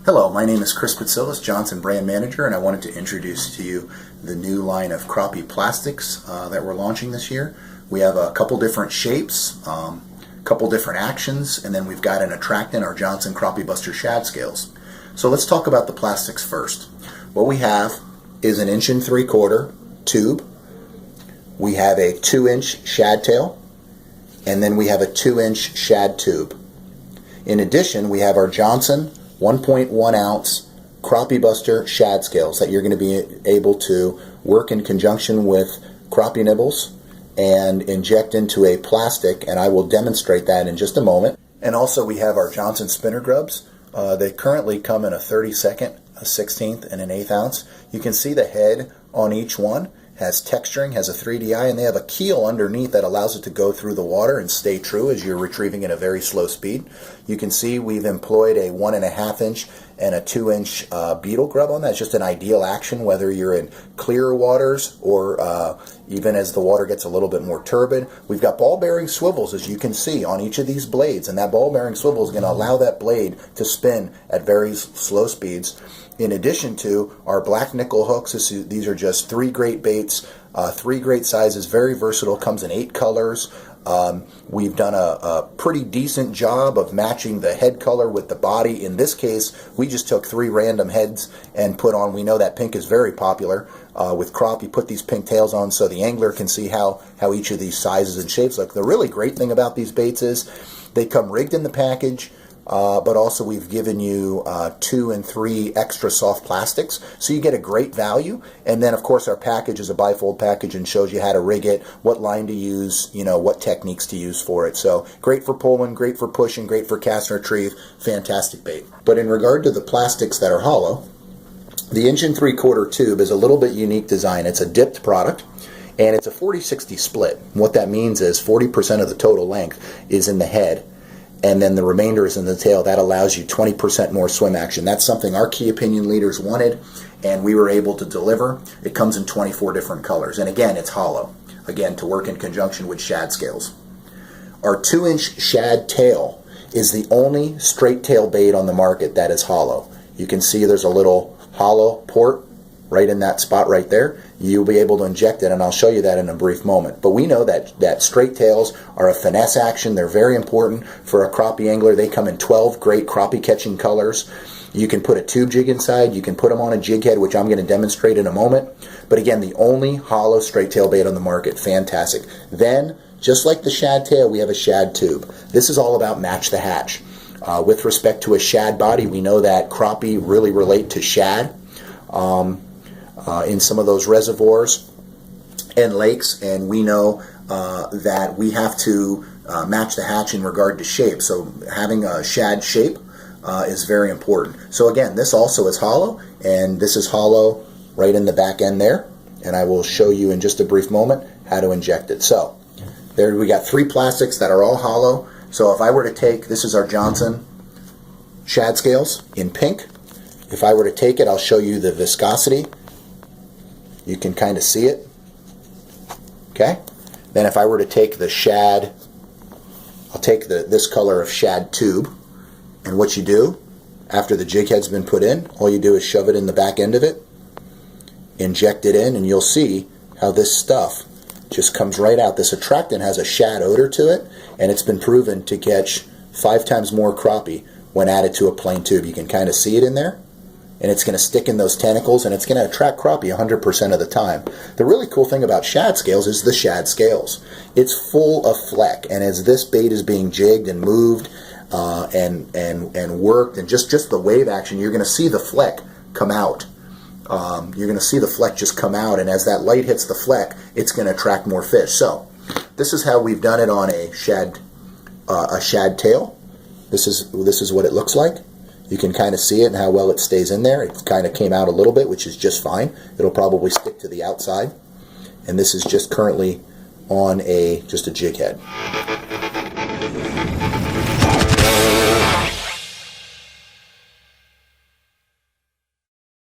Hello, my name is Chris Patsillas, Johnson Brand Manager, and I wanted to introduce to you the new line of Crappie plastics that we're launching this year. We have a couple different shapes, a couple different actions, and then we've got an attractant, our Johnson Crappie Buster Shad Scales. So let's talk about the plastics first. What we have is an 1 3/4 tube. We have a 2-inch shad tail, and then we have a 2-inch shad tube. In addition, we have our Johnson 1.1 ounce Crappie Buster Shad Scales that you're going to be able to work in conjunction with crappie nibbles and inject into a plastic, and I will demonstrate that in just a moment. And also we have our Johnson spinner grubs. They currently come in a 32nd, a 16th, and an 1/8 ounce. You can see the head on each one has texturing, has a 3D eye, and they have a keel underneath that allows it to go through the water and stay true as you're retrieving at a very slow speed. You can see we've employed a 1.5 inch and a 2-inch beetle grub on that. It's just an ideal action whether you're in clearer waters or even as the water gets a little bit more turbid. We've got ball bearing swivels, as you can see, on each of these blades, and that ball bearing swivel is going to allow that blade to spin at very slow speeds. In addition to our black nickel hooks, these are just 3 great baits, 3 great sizes, very versatile, comes in 8 colors. We've done a pretty decent job of matching the head color with the body. In this case, we just took 3 random heads and put on, we know that pink is very popular with crappie, put these pink tails on so the angler can see how each of these sizes and shapes look. The really great thing about these baits is they come rigged in the package. But also we've given you 2 and 3 extra soft plastics, so you get a great value. And then of course our package is a bifold package and shows you how to rig it, what line to use, what techniques to use for it. So great for pulling, great for pushing, great for cast and retrieve, fantastic bait. But in regard to the plastics that are hollow, the 1 3/4 tube is a little bit unique design. It's a dipped product, and it's a 40-60 split. What that means is 40% of the total length is in the head, and then the remainder is in the tail. That allows you 20% more swim action. That's something our key opinion leaders wanted, and we were able to deliver. It comes in 24 different colors, and again, it's hollow, again, to work in conjunction with shad scales. Our 2-inch shad tail is the only straight tail bait on the market that is hollow. You can see there's a little hollow port right in that spot right there. You'll be able to inject it, and I'll show you that in a brief moment. But we know that straight tails are a finesse action. They're very important for a crappie angler. They come in 12 great crappie catching colors. You can put a tube jig inside. You can put them on a jig head, which I'm going to demonstrate in a moment. But again, the only hollow straight tail bait on the market. Fantastic. Then, just like the shad tail, we have a shad tube. This is all about match the hatch. With respect to a shad body, we know that crappie really relate to shad. In some of those reservoirs and lakes, and we know that we have to match the hatch in regard to shape. So having a shad shape is very important. So again, this also is hollow, and this is hollow right in the back end there, and I will show you in just a brief moment how to inject it. So there we got 3 plastics that are all hollow. So if I were to take, this is our Johnson Shad Scales in pink. If I were to take it, I'll show you the viscosity. You can kind of see it. Okay? Then if I were to take the shad, I'll take this color of shad tube, and what you do after the jig head's been put in, all you do is shove it in the back end of it, inject it in, and you'll see how this stuff just comes right out. This attractant has a shad odor to it, and it's been proven to catch 5 times more crappie when added to a plain tube. You can kind of see it in there, and it's going to stick in those tentacles, and it's going to attract crappie 100% of the time. The really cool thing about shad scales is the shad scales. It's full of fleck, and as this bait is being jigged and moved and worked, and just the wave action, you're going to see the fleck come out. You're going to see the fleck just come out, and as that light hits the fleck, it's going to attract more fish. So this is how we've done it on a shad tail. This is what it looks like. You can kind of see it and how well it stays in there. It kind of came out a little bit, which is just fine. It'll probably stick to the outside. And this is just currently on just a jig head.